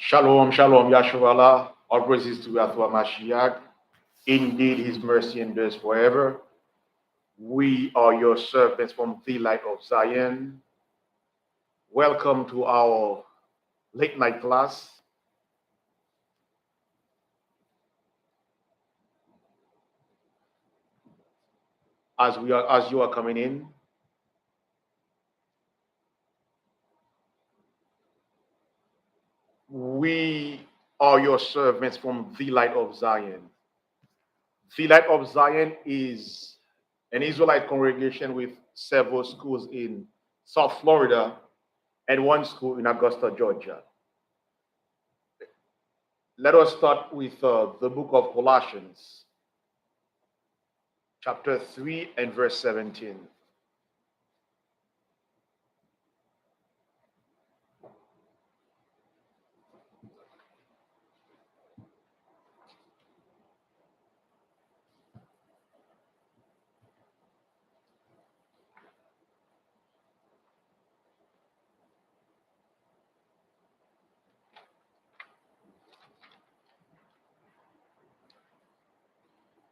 Shalom, shalom, Yahshua. All praises to Yahweh Mashiach. Indeed, his mercy endures forever. We are your servants from the light of Zion. Welcome to our late night class. As you are coming in, we are your servants from the light of Zion. The light of Zion is an Israelite congregation with several schools in South Florida and one school in Augusta, Georgia. Let us start with the book of Colossians, chapter 3 and verse 17.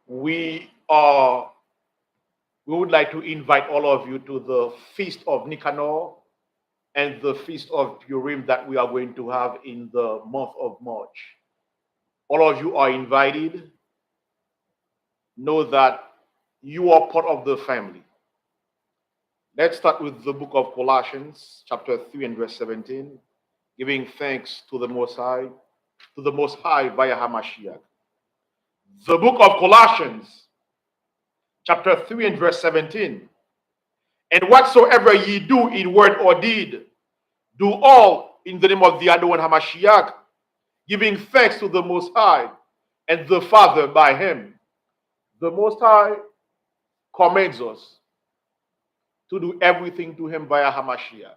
We would like to invite all of you to the Feast of Nicanor and the Feast of Purim that we are going to have in the month of March. All of you are invited. Know that you are part of the family. Let's start with the book of Colossians, chapter 3 and verse 17, giving thanks to the Most High, via Hamashiach. The book of Colossians, chapter 3 and verse 17. And whatsoever ye do in word or deed, do all in the name of the Adonai Hamashiach, giving thanks to the Most High and the Father by him. The Most High commands us to do everything to him via Hamashiach,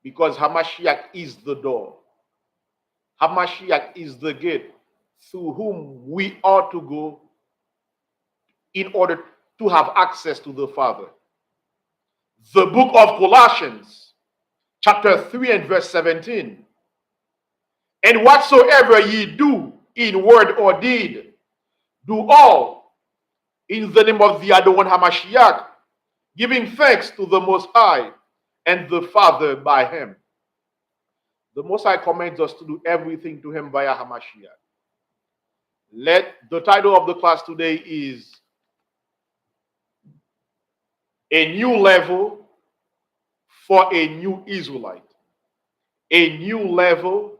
because Hamashiach is the door. Hamashiach is the gate through whom we are to go in order to have access to the Father. The book of Colossians, chapter 3 and verse 17. And whatsoever ye do in word or deed, do all in the name of the Adonai Hamashiach, giving thanks to the Most High and the Father by him. The Most High commands us to do everything to him via Hamashiach. The title of the class today is A New Level for a New Israelite. A new level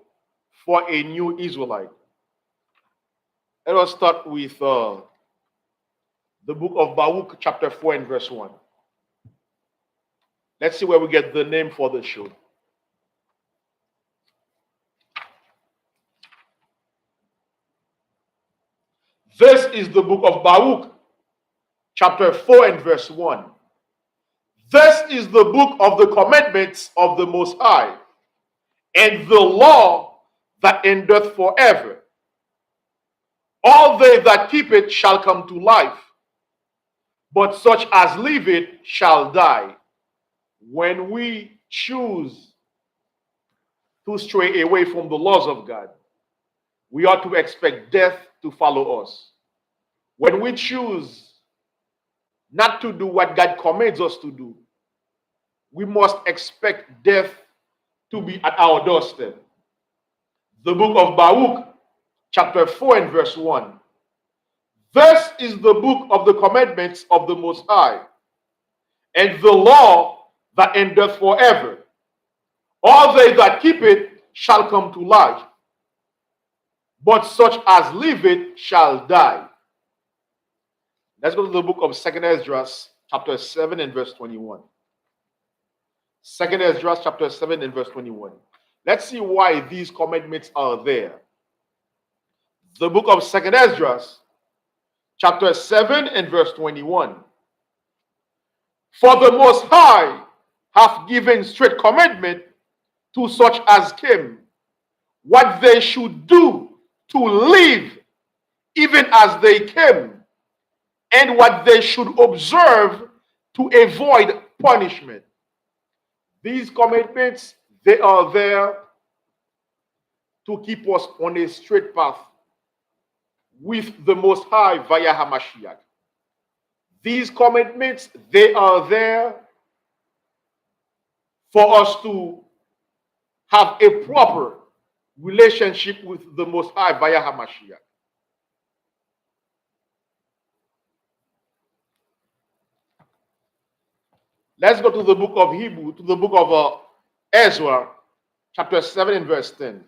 for a new Israelite. Let us start with the book of Baruch, chapter 4 and verse 1. Let's see where we get the name for the show. This is the book of Baruch, chapter 4 and verse 1. This is the book of the commandments of the Most High, and the law that endureth forever. All they that keep it shall come to life, but such as leave it shall die. When we choose to stray away from the laws of God, we ought to expect death to follow us. When we choose not to do what God commands us to do, we must expect death to be at our doorstep. The book of Baruch, chapter 4 and verse 1. This is the book of the commandments of the Most High, and the law that endureth forever. All they that keep it shall come to life, but such as leave it shall die. Let's go to the book of 2 Esdras, chapter 7 and verse 21. 2 Esdras, chapter 7 and verse 21. Let's see why these commandments are there. The book of 2 Esdras, chapter 7 and verse 21. For the Most High hath given straight commandment to such as came, what they should do to live even as they came, and what they should observe to avoid punishment. These commandments, they are there to keep us on a straight path with the Most High via Hamashiach. These commandments, they are there for us to have a proper relationship with the Most High via Hamashiach. Let's go to the book of Hebrew, to the book of Ezra, chapter 7 and verse 10.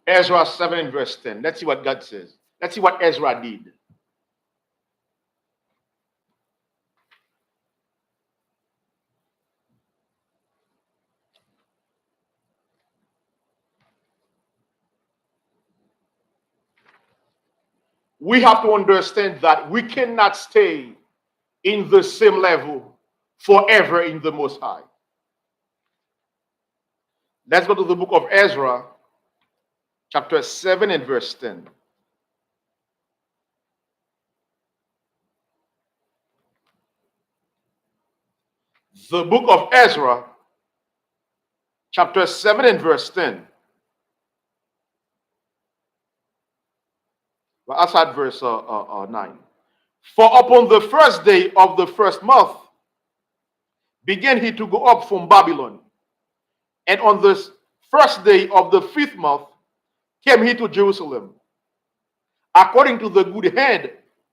Ezra 7 and verse 10. Let's see what God says. Let's see what Ezra did. We have to understand that we cannot stay in the same level forever in the Most High. Let's go to the book of Ezra, chapter 7 and verse 10. The book of Ezra, chapter 7 and verse 10. Well, outside verse 9. For upon the first day of the first month began he to go up from Babylon. And on the first day of the fifth month came he to Jerusalem, according to the good hand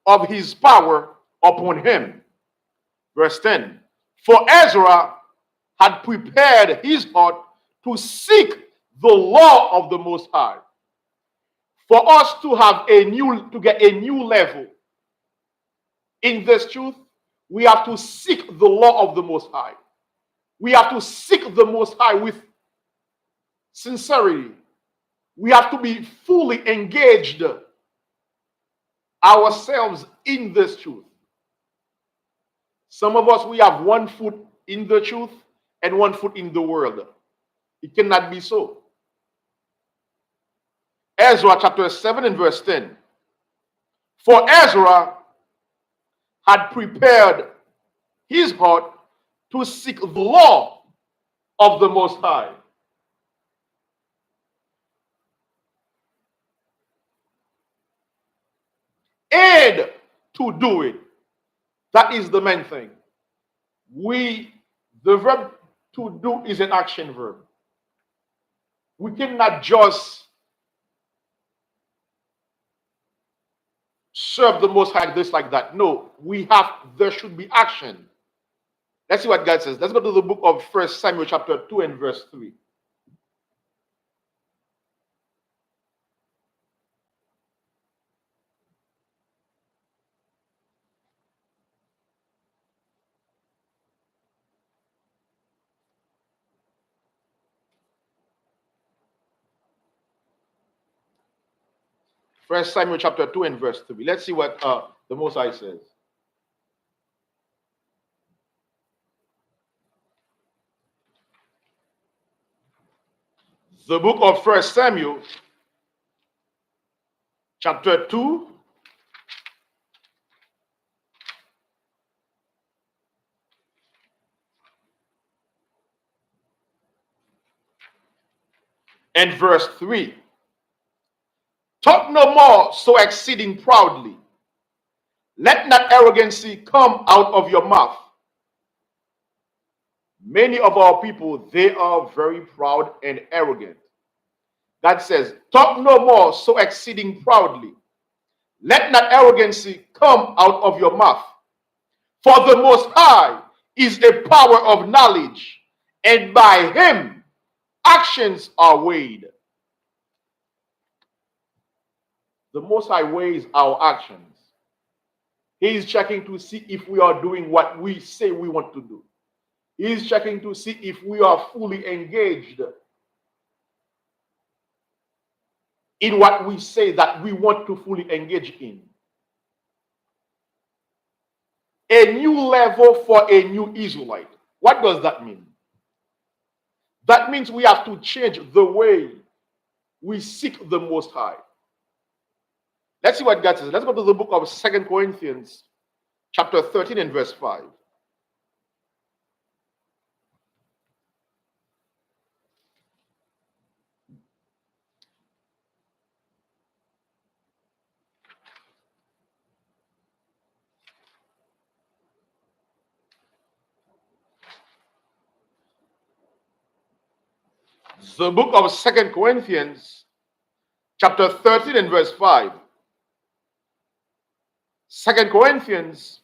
of his power upon him. Verse 10. For Ezra had prepared his heart to seek the law of the Most High. For us to have to get a new level in this truth, we have to seek the law of the Most High. We have to seek the Most High with sincerity. We have to be fully engaged ourselves in this truth. Some of us, we have one foot in the truth and one foot in the world. It cannot be so. Ezra chapter 7 and verse 10. For Ezra had prepared his heart to seek the law of the Most High. And to do it. That is the main thing. The verb to do is an action verb. We cannot just serve the Most High this like that. No, there should be action. Let's see what God says. Let's go to the book of 1 Samuel chapter 2 and verse 3. First Samuel chapter 2 and verse 3. Let's see what the Most High says. The book of 1 Samuel chapter 2 and verse 3. Talk no more so exceeding proudly. Let not arrogancy come out of your mouth. Many of our people, they are very proud and arrogant. God says, talk no more so exceeding proudly. Let not arrogancy come out of your mouth. For the Most High is a power of knowledge, and by him actions are weighed. The Most High weighs our actions. He is checking to see if we are doing what we say we want to do. He is checking to see if we are fully engaged in what we say that we want to fully engage in. A new level for a new Israelite. What does that mean? That means we have to change the way we seek the Most High. Let's see what God says. Let's go to the book of 2 Corinthians, chapter 13 and verse 5. The book of 2 Corinthians, chapter 13 and verse 5. 2 Corinthians,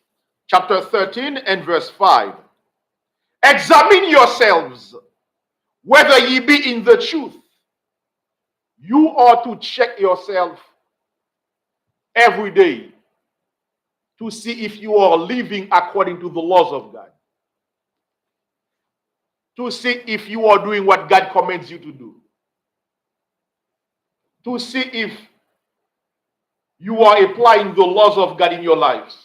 chapter 13 and verse 5. Examine yourselves whether ye be in the truth. You ought to check yourself every day to see if you are living according to the laws of God. To see if you are doing what God commands you to do. To see if you are applying the laws of God in your lives.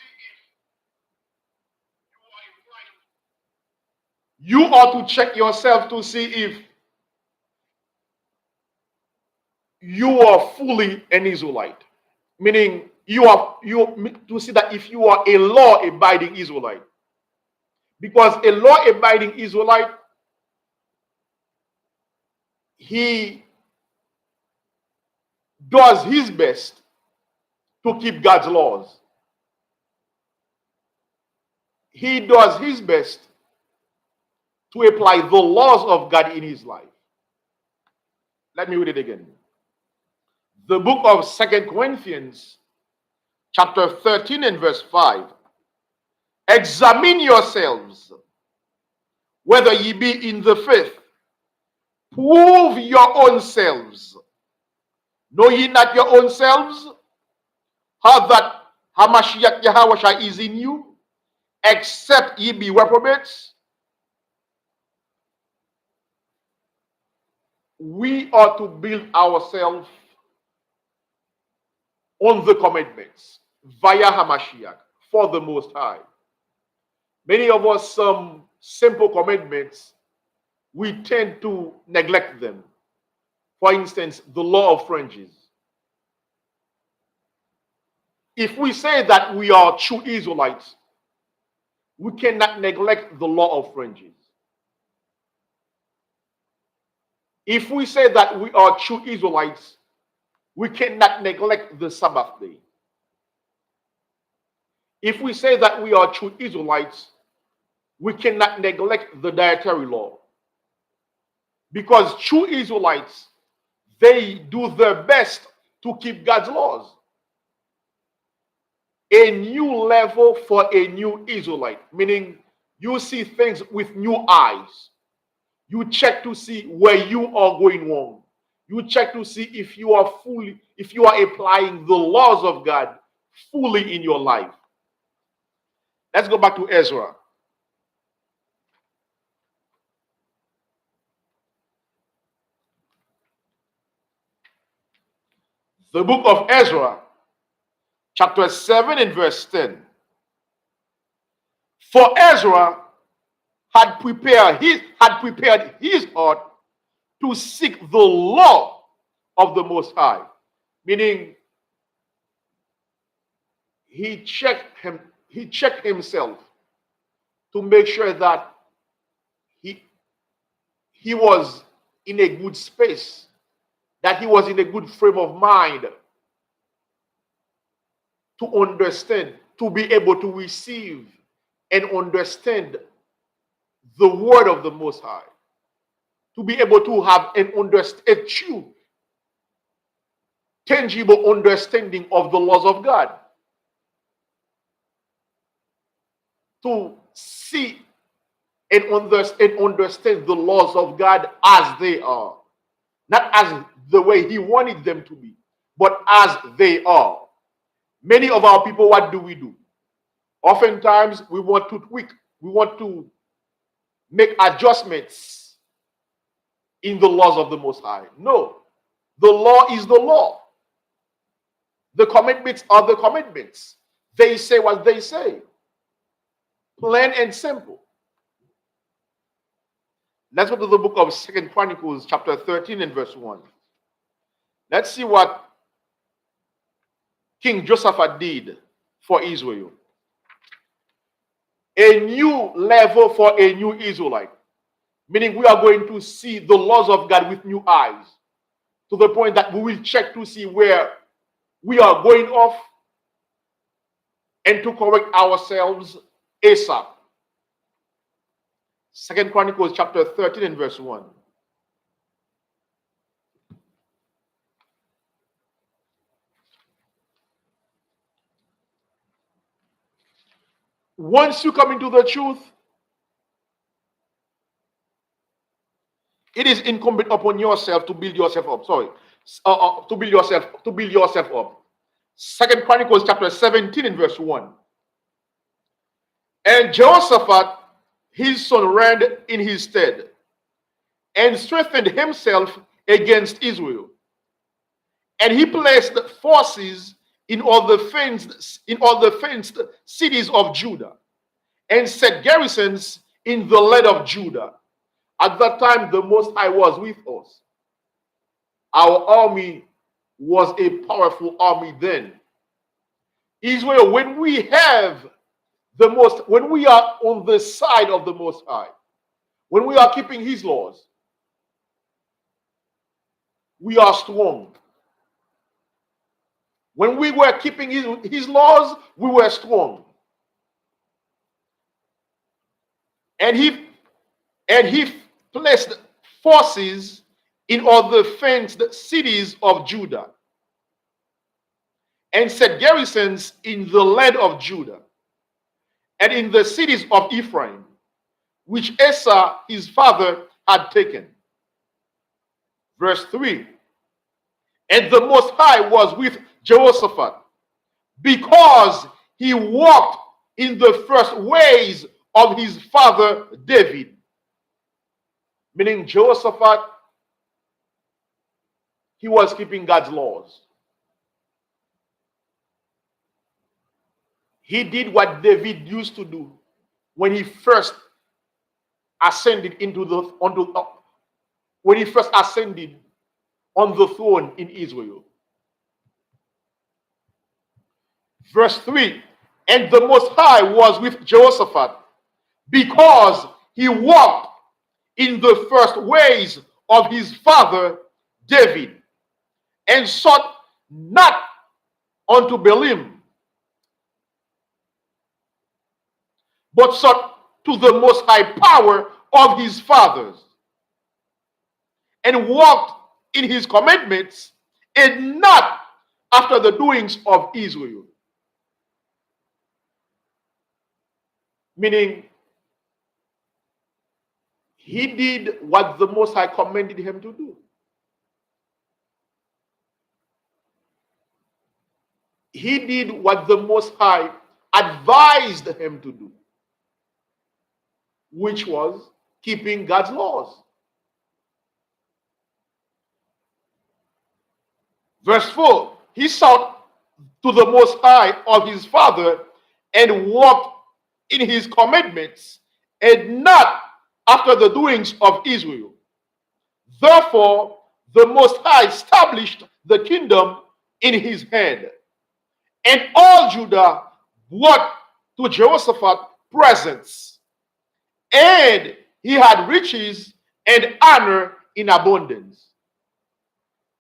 You ought to check yourself to see if you are fully an Israelite. Meaning to see that if you are a law-abiding Israelite. Because a law-abiding Israelite, he does his best to keep God's laws. He does his best to apply the laws of God in his life. Let me read it again. The book of 2 Corinthians, chapter 13 and verse 5. Examine yourselves whether ye be in the faith. Prove your own selves. Know ye not your own selves? How that Hamashiach Yahawashai is in you, except ye be reprobates? We ought to build ourselves on the commandments via Hamashiach for the Most High. Many of us, some simple commandments, we tend to neglect them. For instance, the law of fringes. If we say that we are true Israelites, we cannot neglect the law of fringes. If we say that we are true Israelites, we cannot neglect the Sabbath day. If we say that we are true Israelites, we cannot neglect the dietary law. Because true Israelites, they do their best to keep God's laws. A new level for a new Israelite, meaning you see things with new eyes. You check to see where you are going wrong. You check to see if you are applying the laws of God fully in your life. Let's go back to Ezra. The book of Ezra, chapter 7 and verse 10. For Ezra had prepared his heart to seek the law of the Most High. Meaning, he checked himself to make sure that he was in a good space, that he was in a good frame of mind to understand, to be able to receive and understand the word of the Most High, to be able to have a true, tangible understanding of the laws of God, to see and understand the laws of God as they are, not as the way he wanted them to be, but as they are. Many of our people, what do? Oftentimes, we want to tweak, we want to make adjustments in the laws of the Most High. No, the law is the law. The commandments are the commandments. They say what they say. Plain and simple. Let's go to the book of 2 Chronicles, chapter 13 and verse 1. Let's see what King Josaphat did for Israel. A new level for a new Israelite. Meaning we are going to see the laws of God with new eyes. To the point that we will check to see where we are going off and to correct ourselves ASAP. 2 Chronicles chapter 13 and verse 1. Once you come into the truth, it is incumbent upon yourself to build yourself up. To build yourself up. 2 Chronicles chapter 17 and verse 1. And Jehoshaphat, his son, reigned in his stead, and strengthened himself against Israel. And he placed forces in all the fenced cities of Judah, and set garrisons in the land of Judah. At that time, the Most High was with us. Our army was a powerful army then. Israel, when we are on the side of the Most High, when we are keeping his laws, we are strong. When we were keeping his laws, we were strong. And he placed forces in all the fenced cities of Judah, and set garrisons in the land of Judah, and in the cities of Ephraim, which Asa his father had taken. Verse 3. And the Most High was with Jehoshaphat, because he walked in the first ways of his father David. Meaning Jehoshaphat, he was keeping God's laws. He did what David used to do when he first ascended on the throne in Israel. Verse 3. And the Most High was with Jehoshaphat, because he walked in the first ways of his father David, and sought not unto Baalim, but sought to the Most High power of his fathers, and walked in his commandments, and not after the doings of Israel. Meaning, he did what the Most High commanded him to do. He did what the Most High advised him to do, which was keeping God's laws. Verse 4. He sought to the Most High of his father, and walked in his commandments, and not after the doings of Israel. Therefore, the Most High established the kingdom in his hand. And all Judah brought to Jehoshaphat presents, and he had riches and honor in abundance.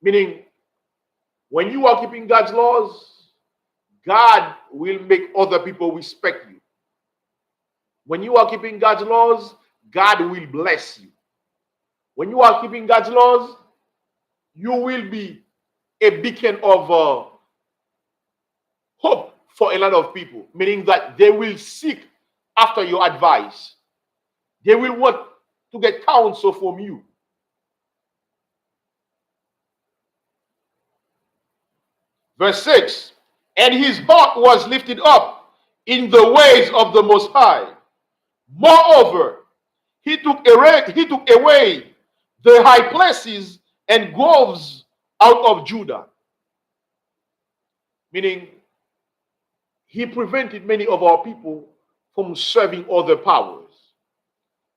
Meaning, when you are keeping God's laws, God will make other people respect you. When you are keeping God's laws, God will bless you. When you are keeping God's laws, you will be a beacon of hope for a lot of people, meaning that they will seek after your advice. They will want to get counsel from you. Verse 6. And his heart was lifted up in the ways of the Most High. Moreover, he took away the high places and groves out of Judah. Meaning, he prevented many of our people from serving other powers.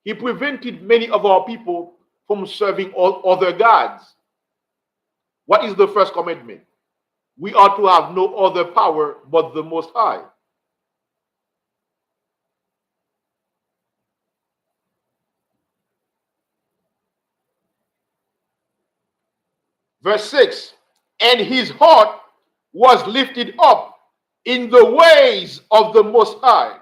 He prevented many of our people from serving other gods. What is the first commandment? We are to have no other power but the Most High. Verse 6. And his heart was lifted up in the ways of the Most High.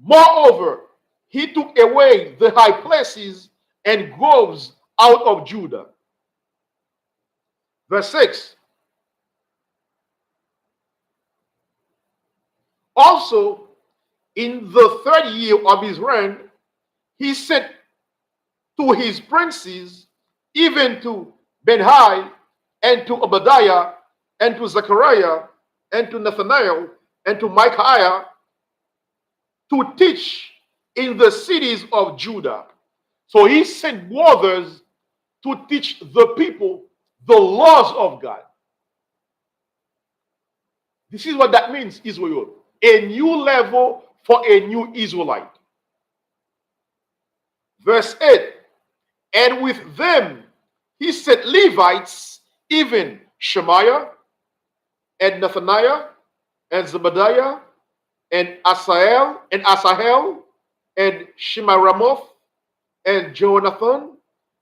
Moreover, he took away the high places and groves out of Judah. Verse 6. Also, in the third year of his reign, he sent to his princes, even to Benhai, and to Obadiah, and to Zechariah, and to Nathaniel, and to Micaiah, to teach in the cities of Judah. So he sent brothers to teach the people the laws of God. This is what that means, Israel. A new level for a new Israelite. Verse 8. And with them he sent Levites, even Shemaiah, and Nathaniah, and Zebadiah, and Asahel, and Shemiramoth, and Jonathan,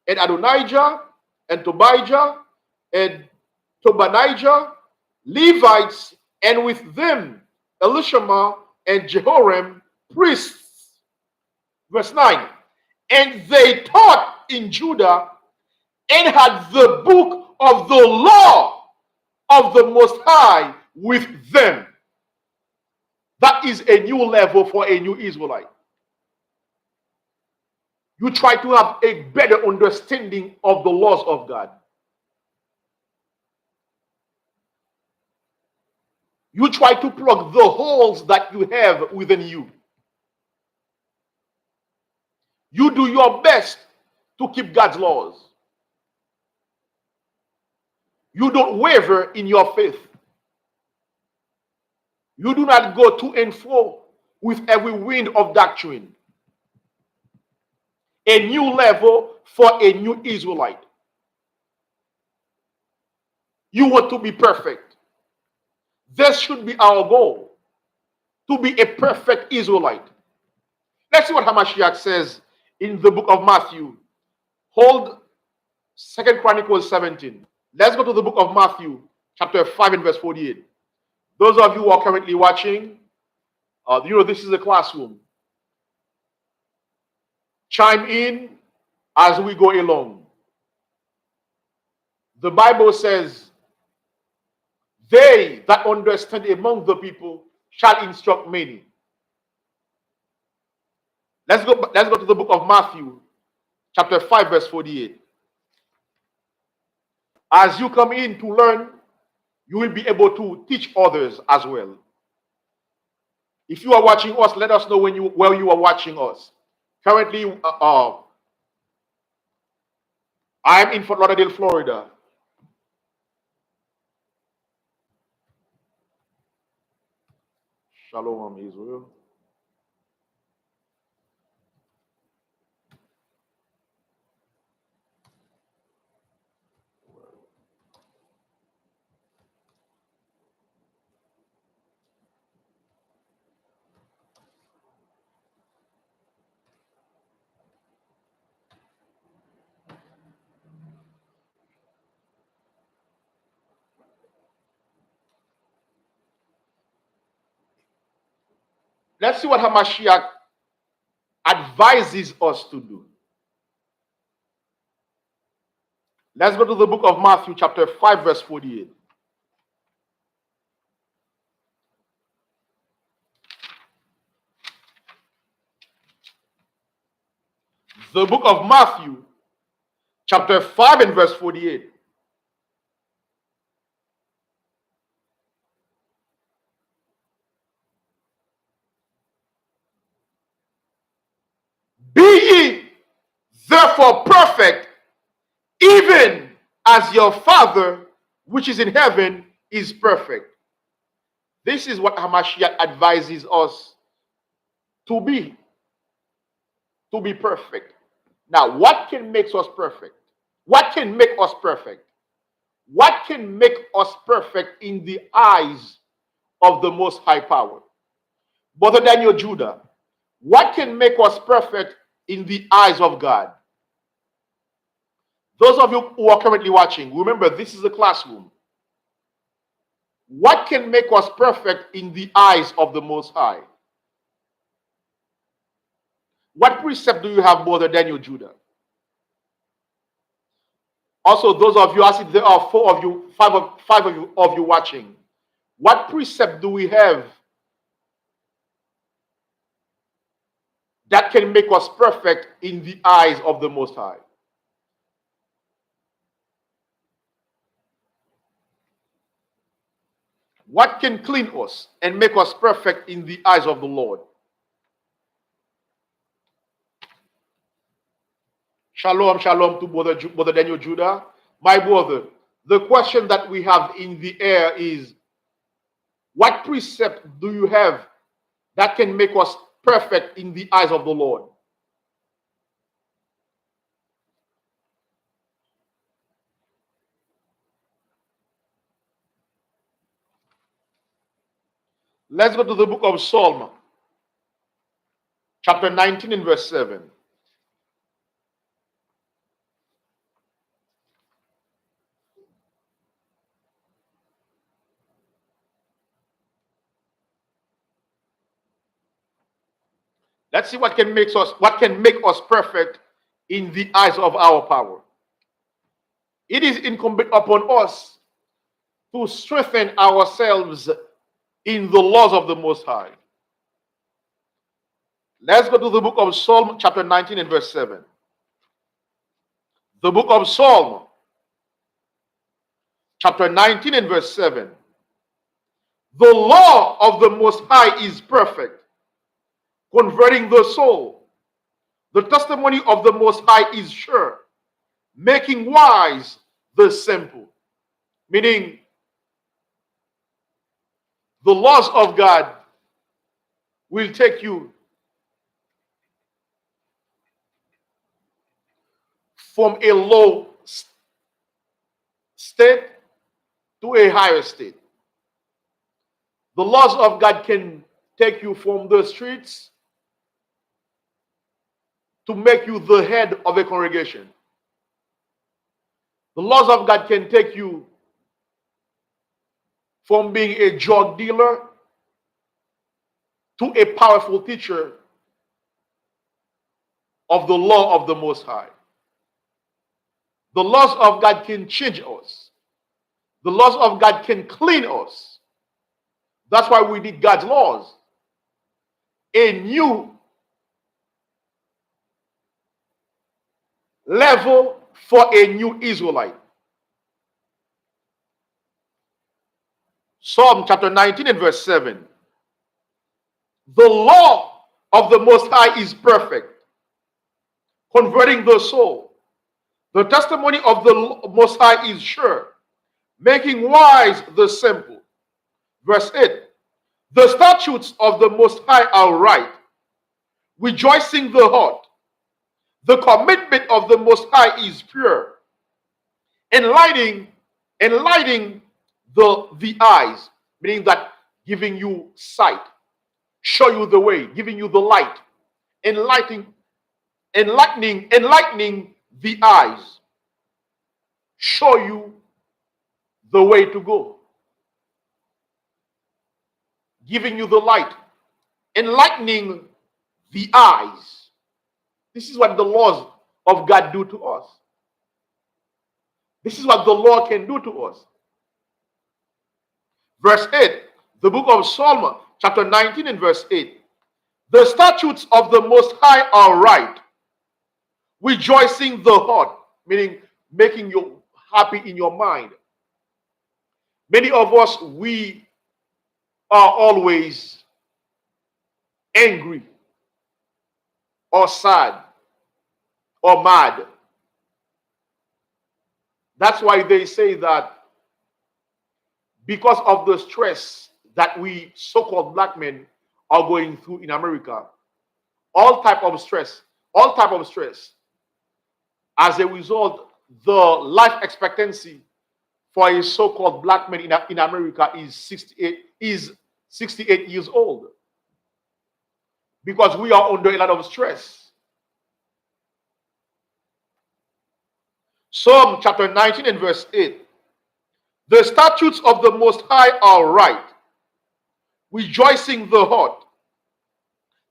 and Adonijah, and Tobijah, and Tobadijah, Levites, and with them Elishama and Jehoram, priests. Verse 9. And they taught in Judah and had the book of the law of the Most High with them. That is a new level for a new Israelite. You try to have a better understanding of the laws of God. You try to plug the holes that you have within you. You do your best to keep God's laws. You don't waver in your faith. You do not go to and fro with every wind of doctrine. A new level for a new Israelite. You want to be perfect. This should be our goal, to be a perfect Israelite. Let's see what Hamashiach says in the book of Matthew. Hold 2 Chronicles 17. Let's go to the book of Matthew, chapter 5 and verse 48. Those of you who are currently watching, this is a classroom. Chime in as we go along. The Bible says, they that understand among the people shall instruct many. Let's go to the book of Matthew, chapter 5, verse 48. As you come in to learn, you will be able to teach others as well. If you are watching us, let us know where you are watching us. Currently, I'm in Fort Lauderdale, Florida. Shalom, Israel. Let's see what Hamashiach advises us to do. Let's go to the book of Matthew, chapter 5, verse 48. The book of Matthew, chapter 5 and verse 48. therefore perfect, even as your Father which is in heaven is perfect. This is what Hamashiach advises us to be perfect. Now, what can make us perfect? What can make us perfect? What can make us perfect in the eyes of the Most High Power? Brother Daniel Judah, what can make us perfect in the eyes of God? Those of you who are currently watching, remember this is a classroom. What can make us perfect in the eyes of the Most High? What precept do you have, Brother Daniel Judah? Also, those of you, I see there are four of you, five of you watching. What precept do we have that can make us perfect in the eyes of the Most High? What can clean us and make us perfect in the eyes of the Lord? Shalom, shalom to Brother Daniel Judah. My brother, the question that we have in the air is, what precept do you have that can make us perfect in the eyes of the Lord? Let's go to the book of Psalm, chapter 19 and verse 7. Let's see what can make us perfect in the eyes of our power. It is incumbent upon us to strengthen ourselves in the laws of the Most High. Let's go to the book of Psalm, chapter 19 and verse 7. The book of Psalm, chapter 19 and verse 7. The law of the Most High is perfect, converting the soul. The testimony of the Most High is sure, making wise the simple. Meaning, the laws of God will take you from a low state to a higher state. The laws of God can take you from the streets to make you the head of a congregation. The laws of God can take you from being a drug dealer to a powerful teacher of the law of the Most High. The laws of God can change us. The laws of God can clean us. That's why we need God's laws. A new level for a new Israelite. Psalm chapter 19 and verse 7. The law of the Most High is perfect, converting the soul. The testimony of the Most High is sure, making wise the simple. Verse 8. The statutes of the Most High are right, rejoicing the heart. The commitment of the Most High is pure, enlightening the eyes, meaning that giving you sight, show you the way, giving you the light, enlightening the eyes, show you the way to go, giving you the light, enlightening the eyes. This is what the laws of God do to us. This is what the law can do to us. Verse 8, the book of Psalm, chapter 19 and verse 8. The statutes of the Most High are right, rejoicing the heart, meaning making you happy in your mind. Many of us, we are always angry or sad or mad. That's why they say that because of the stress that we so-called black men are going through in America, all type of stress, as a result, the life expectancy for a so-called black man in America is 68 years old, because we are under a lot of stress. Psalm chapter 19 and verse 8. The statutes of the Most High are right, rejoicing the heart.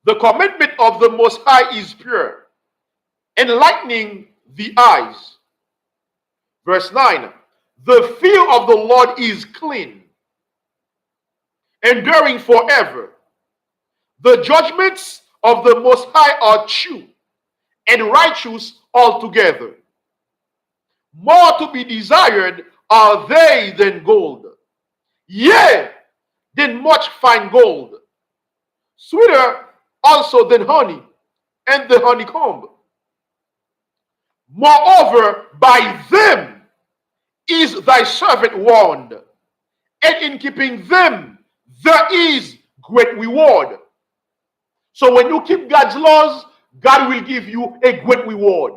The commandment of the Most High is pure, enlightening the eyes. Verse 9. The fear of the Lord is clean, enduring forever. The judgments of the Most High are true and righteous altogether. More to be desired are they than gold, yea, than much fine gold, sweeter also than honey and the honeycomb. Moreover, by them is thy servant warned, and in keeping them there is great reward. So when you keep God's laws, God will give you a great reward.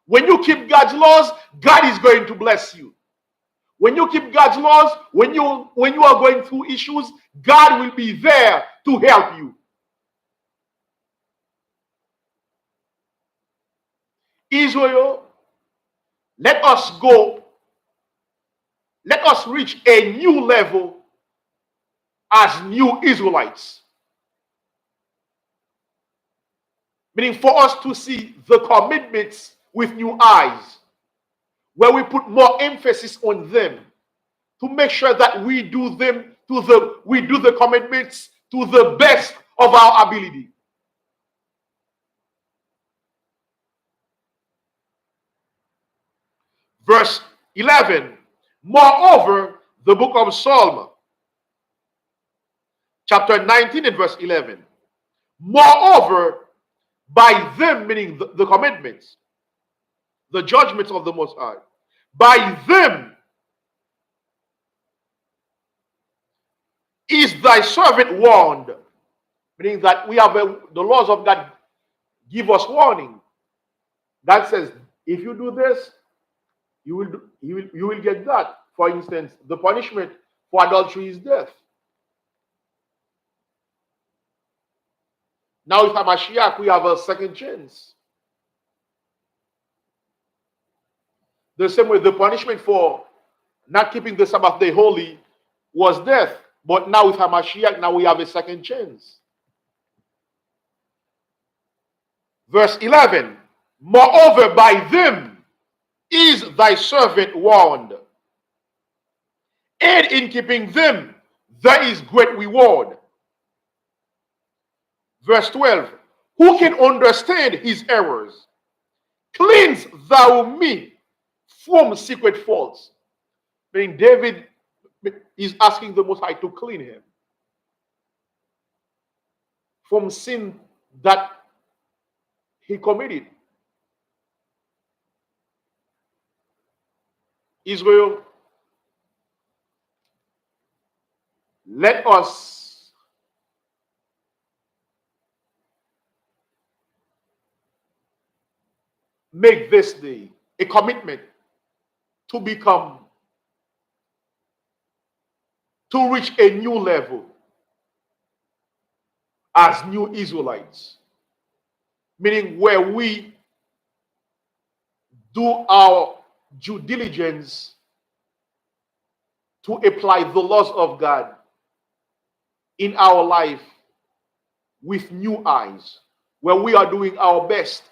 When you keep God's laws, God is going to bless you. When you keep God's laws, when you are going through issues, God will be there to help you. Israel, let us reach a new level as new Israelites. Meaning for us to see the commitments with new eyes, where we put more emphasis on them, to make sure that we do the commitments to the best of our ability. Verse 11. Moreover, the book of Psalm, chapter 19 and verse 11. Moreover, by them, meaning the commandments, the judgments of the Most High, by them is thy servant warned. Meaning that we have the laws of God give us warning. God says, if you do this, you will get that. For instance, the punishment for adultery is death. Now with Hamashiach, we have a second chance. The same way the punishment for not keeping the Sabbath day holy was death. But now with Hamashiach, now we have a second chance. Verse 11. Moreover, by them is thy servant warned, and in keeping them there is great reward. Verse 12. Who can understand his errors? Cleanse thou me from secret faults. Meaning David is asking the Most High to clean him from sin that he committed. Israel, let us make this day a commitment to reach a new level as new Israelites. Meaning where we do our due diligence to apply the laws of God in our life with new eyes, where we are doing our best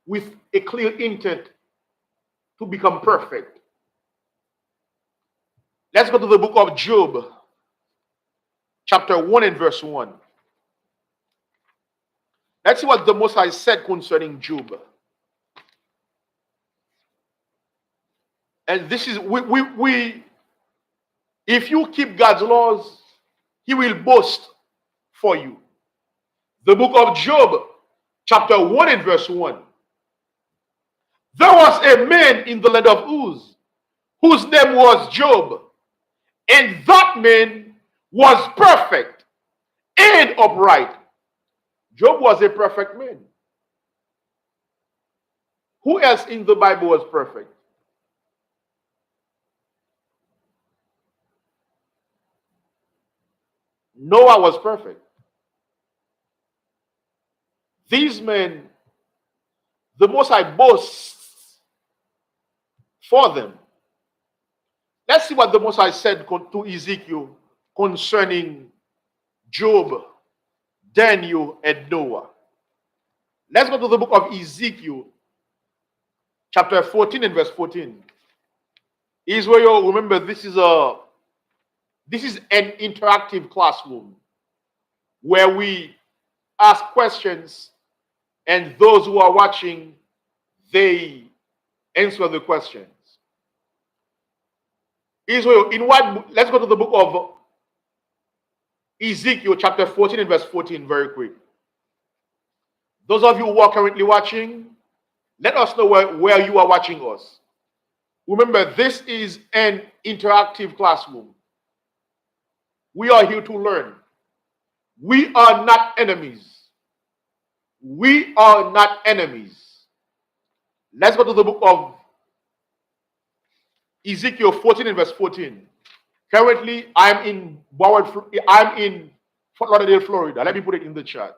with a clear intent to become perfect. Let's go to the book of Job, chapter 1 and verse 1. Let's see what the Most High said concerning Job. And this is, if you keep God's laws, he will boast for you. The book of Job, chapter 1 and verse 1. There was a man in the land of Uz whose name was Job, and that man was perfect and upright. Job was a perfect man. Who else in the Bible was perfect? Noah was perfect. These men, the Most High boasts for them. Let's see what the Most High said to Ezekiel concerning Job, Daniel, and Noah. Let's go to the book of Ezekiel, chapter 14 and verse 14. Israel, remember, this is an interactive classroom where we ask questions, and those who are watching, they answer the questions. Israel, let's go to the book of Ezekiel chapter 14 and verse 14 very quick. Those of you who are currently watching, let us know where you are watching us. Remember, this is an interactive classroom. We are here to learn. We are not enemies. We are not enemies. Let's go to the book of Ezekiel 14 and verse 14. Currently, I'm in Fort Lauderdale, Florida. Let me put it in the chat.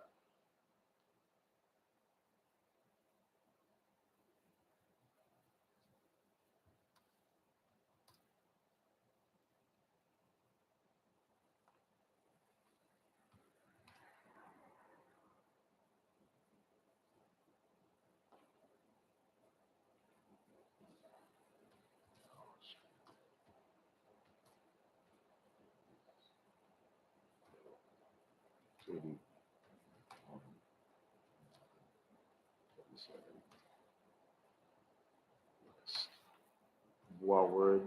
Word.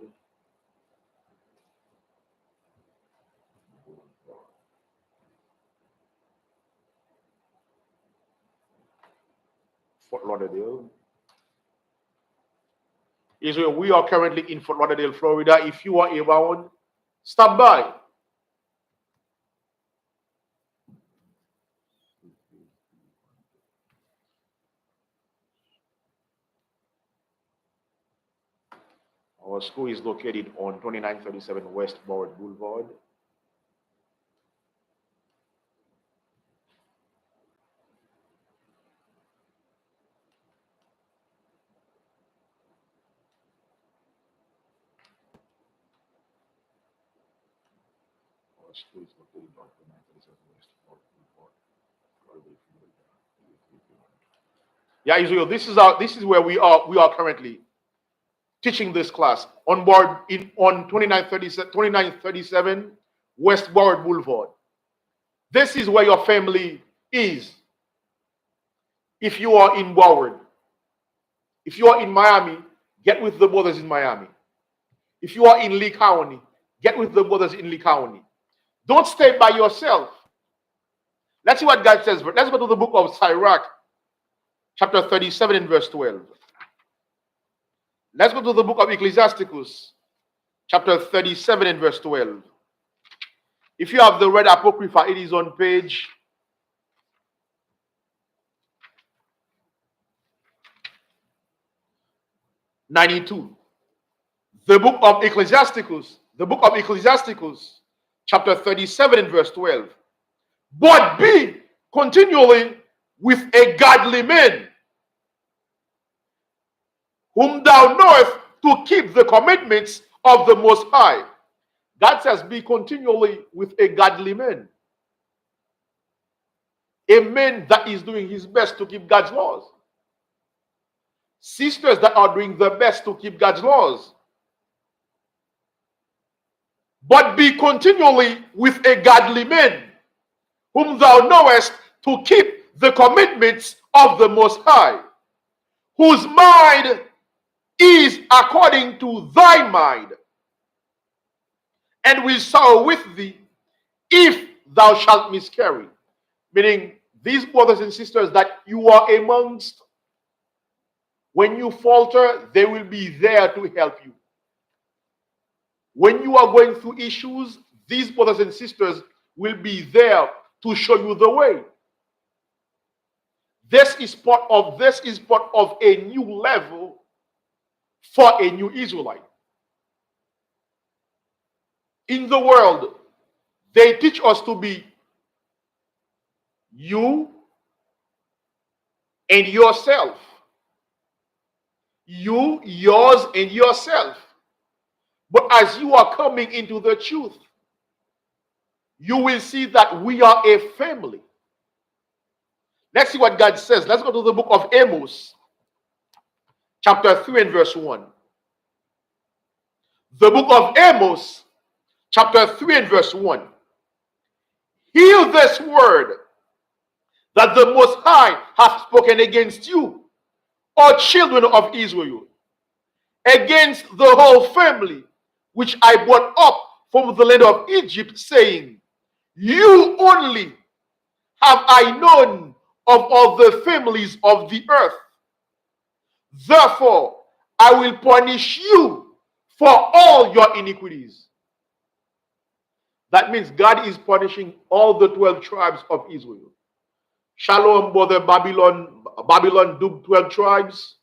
Fort Lauderdale. Israel, we are currently in Fort Lauderdale, Florida. If you are around, stop by. Our school is located on 2937 West Broward Boulevard. Our school is located on 2937 West Broward Boulevard. Yeah, Israel, this is where we are currently teaching this class on 2937 West Broward Boulevard. This is where your family is. If you are in Broward, if you are in Miami, get with the brothers in Miami. If you are in Lee County, get with the brothers in Lee County. Don't stay by yourself. Let's see what God says. Let's go to the book of Sirach, chapter 37 and verse 12. Let's go to the book of Ecclesiasticus, chapter 37 and verse 12. If you have the red apocrypha, it is on page 92. The book of Ecclesiasticus, chapter 37 and verse 12. But be continually with a godly man, whom thou knowest to keep the commandments of the Most High. God says, be continually with a godly man. A man that is doing his best to keep God's laws. Sisters that are doing their best to keep God's laws. But be continually with a godly man, whom thou knowest to keep the commandments of the Most High, whose mind is according to thy mind, and will sorrow with thee if thou shalt miscarry. Meaning, these brothers and sisters that you are amongst, When you falter, they will be there to help you. When you are going through issues, these brothers and sisters will be there to show you the way. This is part of a new level for a new Israelite. In the world, they teach us to be you and yourself. You, yours, and yourself. But as you are coming into the truth, you will see that we are a family. Let's see what God says. Let's go to the book of Amos, chapter 3 and verse 1. The book of Amos, chapter 3 and verse 1. Hear this word that the Most High hath spoken against you, O children of Israel, against the whole family which I brought up from the land of Egypt, saying, you only have I known of all the families of the earth. Therefore, I will punish you for all your iniquities. That means God is punishing all the 12 tribes of Israel. Shalom, brother Babylon doomed 12 tribes.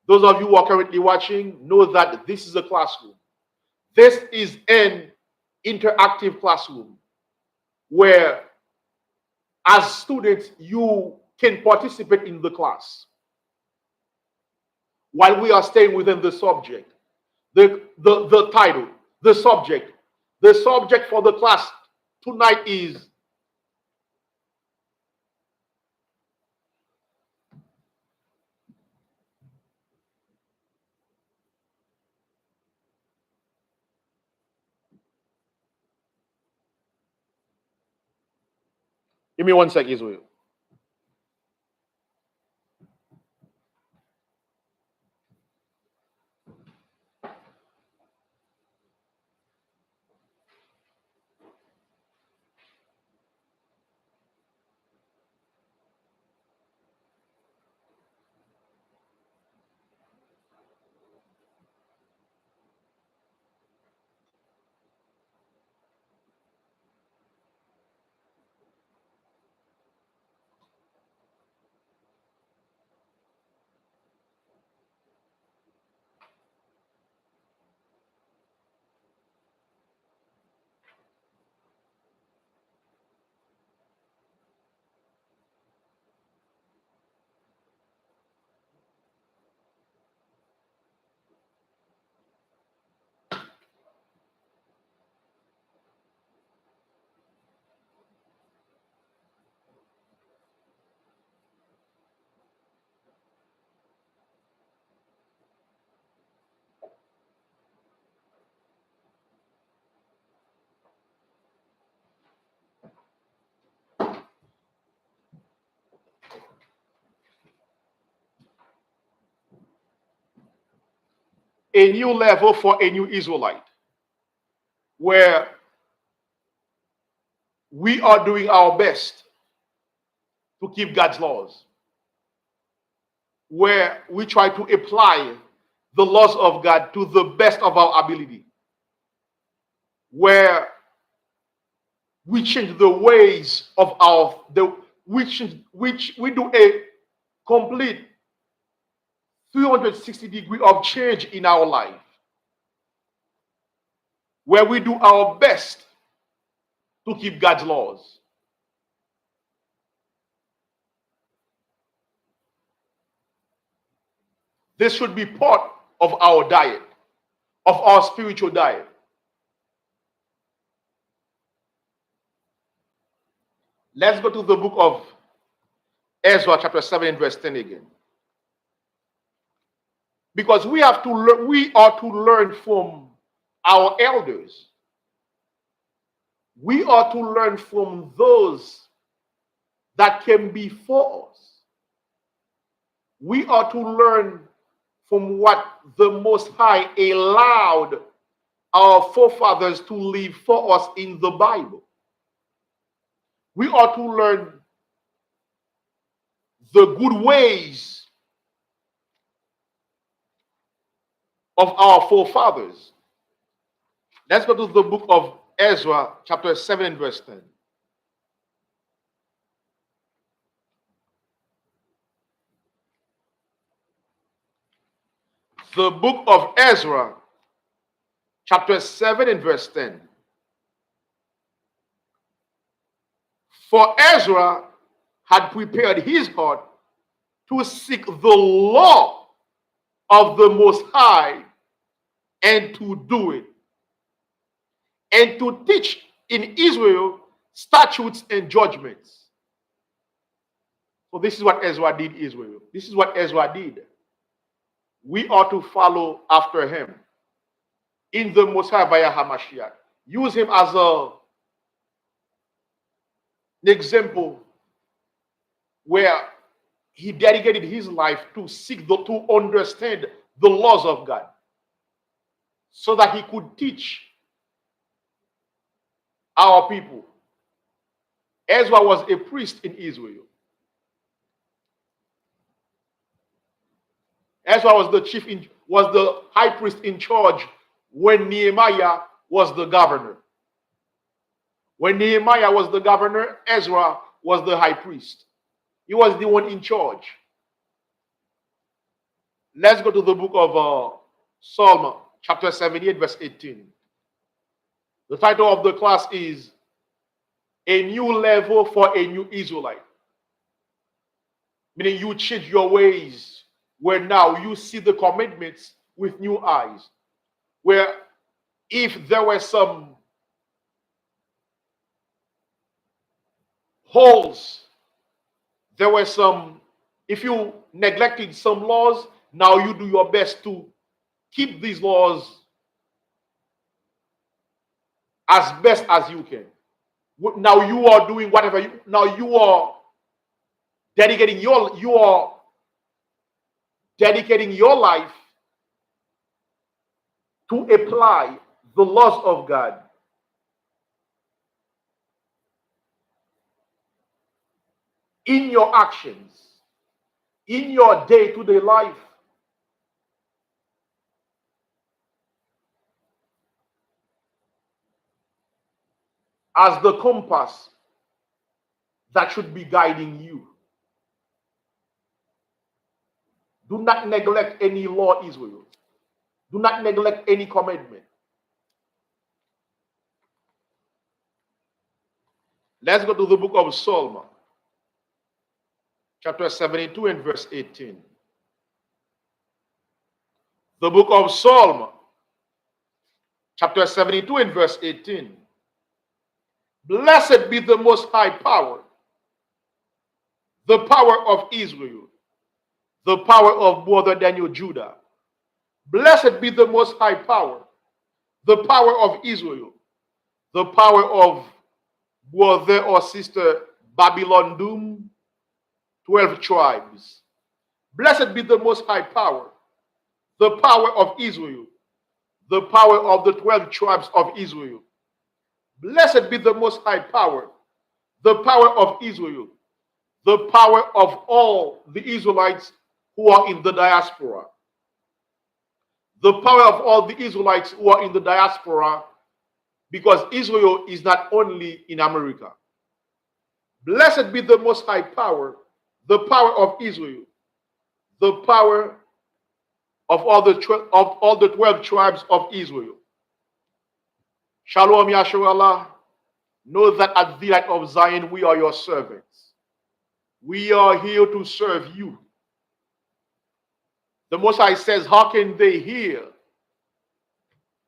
Those of you who are currently watching know that this is a classroom. This is an interactive classroom where, as students, you can participate in the class. While we are staying within the subject, the title, the subject for the class tonight is give me one sec, Israel. A new level for a new Israelite, where we are doing our best to keep God's laws, where we try to apply the laws of God to the best of our ability, where we change the ways of which we do a complete 360-degree of change in our life, where we do our best to keep God's laws. This should be part of our diet, of our spiritual diet. Let's go to the book of Ezra, chapter 7, and verse 10 again. Because we are to learn from our elders. We are to learn from those that came before us. We are to learn from what the Most High allowed our forefathers to leave for us in the Bible. We are to learn the good ways of our forefathers. Let's go to the book of Ezra, chapter 7 and verse 10. The book of Ezra, chapter 7 and verse 10. For Ezra had prepared his heart to seek the law of the Most High and to do it, and to teach in Israel statutes and judgments. So this is what Ezra did, Israel. This is what Ezra did. We are to follow after him in the Most High via Hamashiach. Use him as an example where he dedicated his life to to understand the laws of God so that he could teach our people. Ezra was a priest in Israel. Ezra was the high priest in charge when Nehemiah was the governor. When Nehemiah was the governor, Ezra was the high priest. He was the one in charge. Let's go to the book of Psalm, chapter 78, verse 18. The title of the class is A New Level for a New Israelite. Meaning you change your ways, where now you see the commandments with new eyes. Where if there were some holes, if you neglected some laws, now you do your best to keep these laws as best as you can. Now you are doing whatever you are dedicating your life to apply the laws of God in your actions, in your day-to-day life. As the compass that should be guiding you. Do not neglect any law, Israel. Do not neglect any commandment. Let's go to the book of Psalm, chapter 72 and verse 18. The book of Psalm, chapter 72 and verse 18. Blessed be the Most High power, the power of Israel, the power of brother Daniel Judah. Blessed be the Most High power, the power of Israel, the power of brother or sister Babylon Doom, 12 tribes. Blessed be the Most High power, the power of Israel, the power of the 12 tribes of Israel. Blessed be the Most High power, the power of Israel, the power of all the Israelites who are in the diaspora. The power of all the Israelites who are in the diaspora, because Israel is not only in America. Blessed be the Most High power, the power of Israel, the power of all the 12 tribes of Israel. Shalom Yahshua. Know that at the light of Zion we are your servants. We are here to serve you. The Most High says, how can they hear?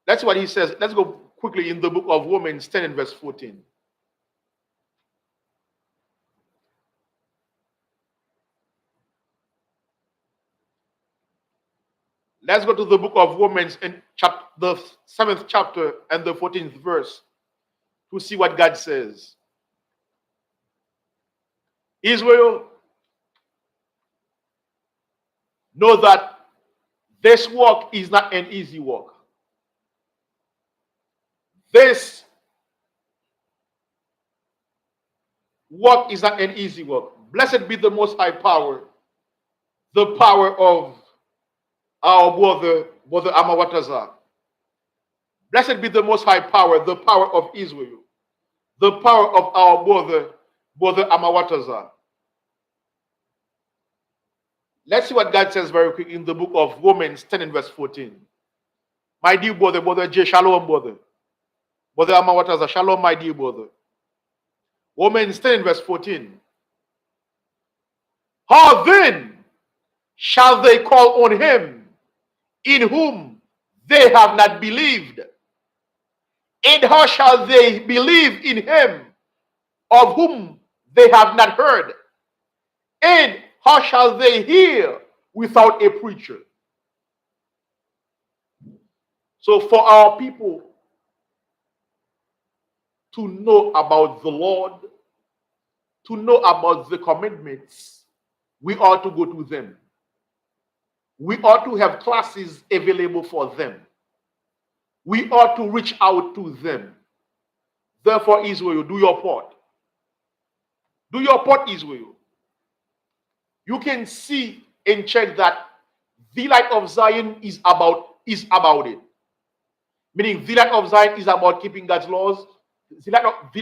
That's what he says. Let's go quickly in the book of Romans 10 and verse 14. Let's go to the book of Romans in the 7th chapter and the 14th verse to see what God says. Israel, know that this walk is not an easy walk. This walk is not an easy walk. Blessed be the Most High power, the power of our brother Brother Amawataza. Blessed be the Most High Power, the power of Israel, the power of our Brother Amawataza. Let's see what God says very quick in the book of Romans 10 and verse 14. My dear brother, Brother J, shalom, brother. Brother Amawataza, shalom, my dear brother. Romans 10 and verse 14. How then shall they call on him in whom they have not believed? And how shall they believe in him of whom they have not heard? And how shall they hear without a preacher? So for our people to know about the Lord, to know about the commandments, we ought to go to them. We ought to have classes available for them. We ought to reach out to them. Therefore, Israel, do your part. Do your part, Israel. You can see and check that the light of Zion is about it. Meaning the light of Zion is about keeping God's laws. The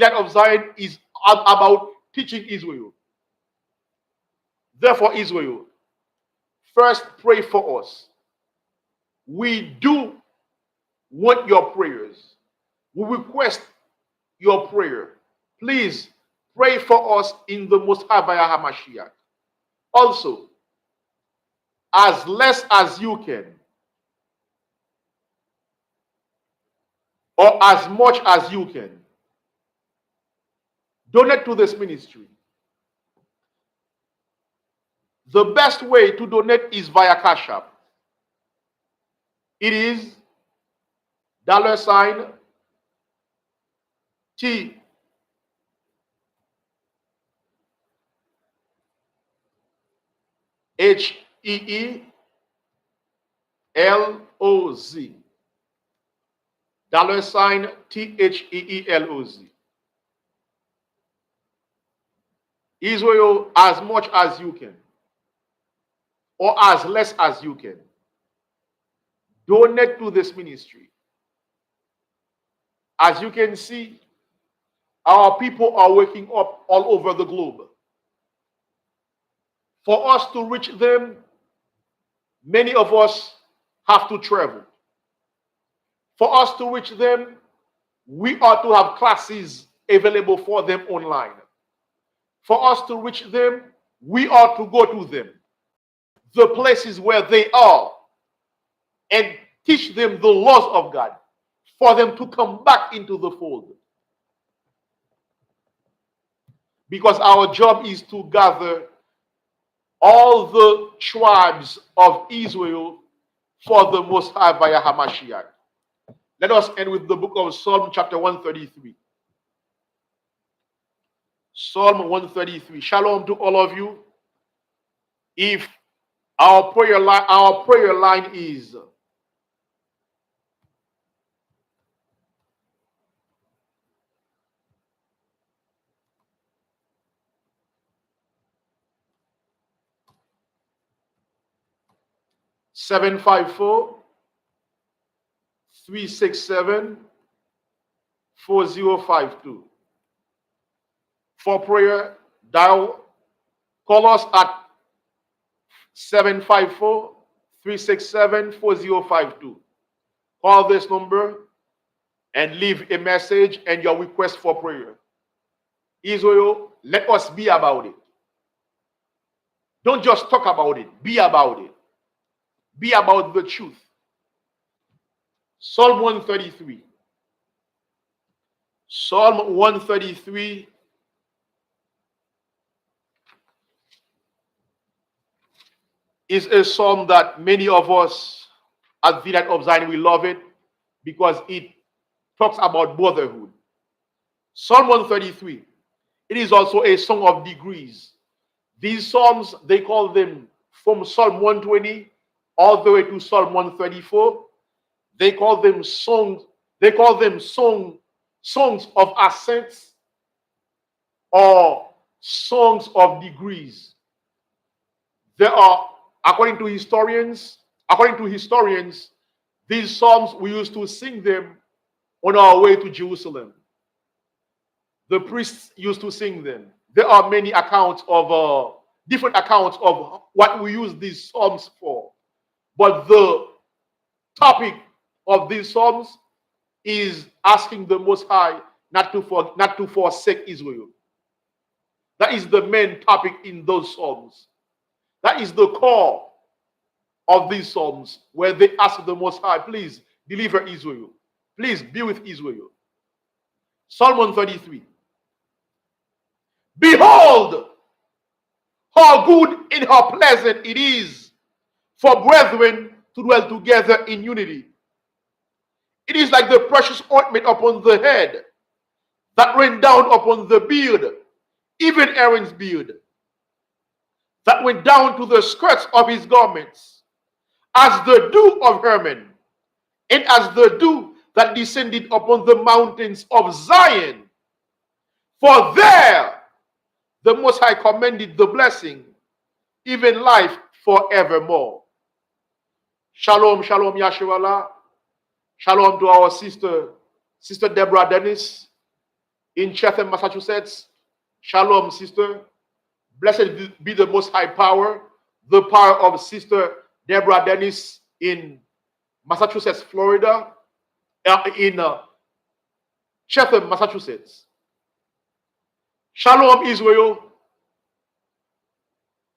light of Zion is about teaching Israel. Therefore, Israel, first pray for us. We do want your prayers. We request your prayer. Please pray for us in the Most High via HaMashiach. Also, as less as you can, or as much as you can, donate to this ministry. The best way to donate is via Cash App. It is $T HEELOZ $THEELOZ. Israel, as much as you can, or as less as you can, donate to this ministry. As you can see, our people are waking up all over the globe. For us to reach them, many of us have to travel. For us to reach them, we ought to have classes available for them online. For us to reach them, we ought to go to them, the places where they are, and teach them the laws of God, for them to come back into the fold. Because our job is to gather all the tribes of Israel for the Most High via HaMashiach. Let us end with the book of Psalm chapter 133. Psalm 133. Shalom to all of you. If our prayer line is 754-367-4052. For prayer, call us at 754-367-4052. Call this number and leave a message and your request for prayer. Israel, let us be about it. Don't just talk about it. Be about it. Be about the truth. Psalm 133. Psalm 133 is a psalm that many of us at the Light of Zion, we love it because it talks about brotherhood. Psalm 133. It is also a song of degrees. These psalms, they call them from Psalm 120 all the way to Psalm 134. They call them songs. They call them songs of ascents or songs of degrees. There are, according to historians, These psalms, we used to sing them on our way to Jerusalem. The priests used to sing them. There are many accounts of different accounts of what we use these psalms for. But the topic of these psalms is asking the Most High not to forsake Israel. That is the main topic in those psalms. That is the core of these psalms, where they ask the Most High, please deliver Israel. Please be with Israel. Psalm 133. Behold, how good and how pleasant it is for brethren to dwell together in unity. It is like the precious ointment upon the head that rained down upon the beard, even Aaron's beard, that went down to the skirts of his garments, as the dew of Hermon, and as the dew that descended upon the mountains of Zion. For there the Most High commanded the blessing, even life forevermore. Shalom, shalom, Yashuala. Shalom to our Sister Deborah Dennis in Chatham, Massachusetts. Shalom, sister. Blessed be the Most High power, the power of Sister Deborah Dennis in Massachusetts, Florida, in Chatham, Massachusetts. Shalom, Israel.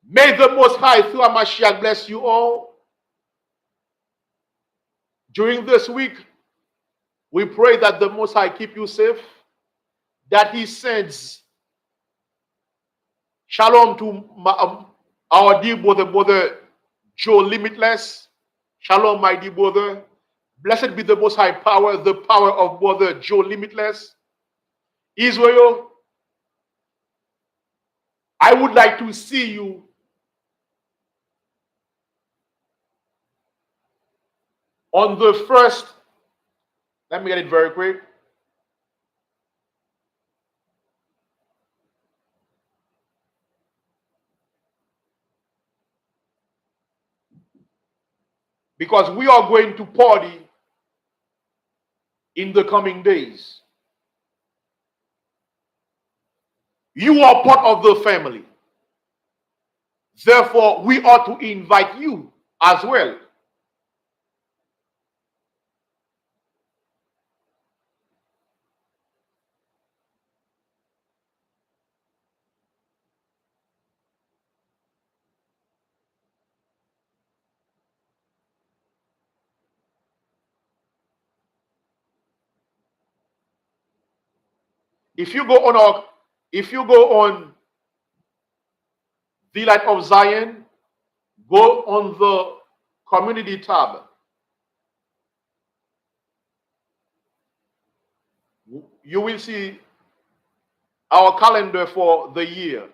May the Most High through Mashiach bless you all. During this week, we pray that the Most High keep you safe, that He sends shalom to our dear brother Joe Limitless. Shalom, my dear brother. Blessed be the Most High power, the power of brother Joe Limitless. Israel, I would like to see you on the first. Let me get it very quick. Because we are going to party in the coming days. You are part of the family. Therefore, we ought to invite you as well. If you go on the Light of Zion, go on the community tab. You will see our calendar for the year.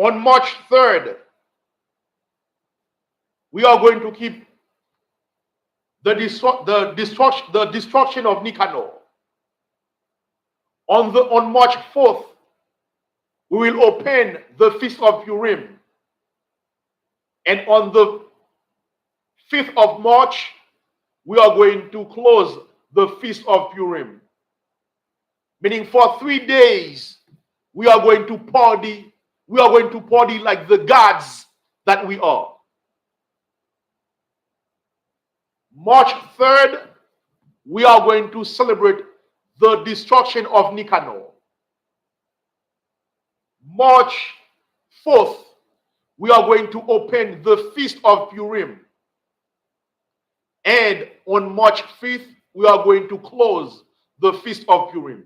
On March 3rd, we are going to keep the destruction of Nicanor. On March 4th, we will open the Feast of Purim. And on the 5th of March, we are going to close the Feast of Purim. Meaning for 3 days, we are going to party. We are going to party like the gods that we are. March 3rd, we are going to celebrate the destruction of Nicanor. March 4th, we are going to open the Feast of Purim. And on March 5th, we are going to close the Feast of Purim.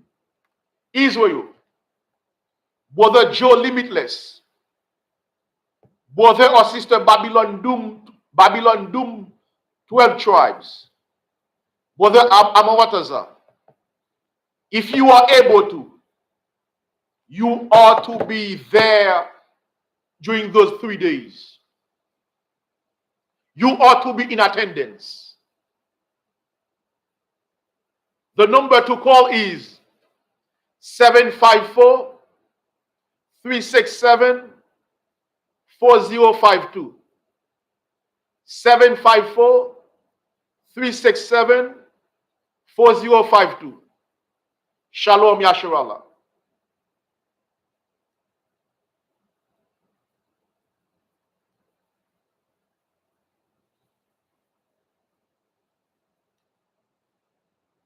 Israel, Brother Joe Limitless, brother or sister Babylon Doom, 12 tribes, Brother Amawataza, if you are able to, you are to be there during those 3 days. You ought to be in attendance. The number to call is 754-367-4052. 754-367-4052. Shalom Yasharallah.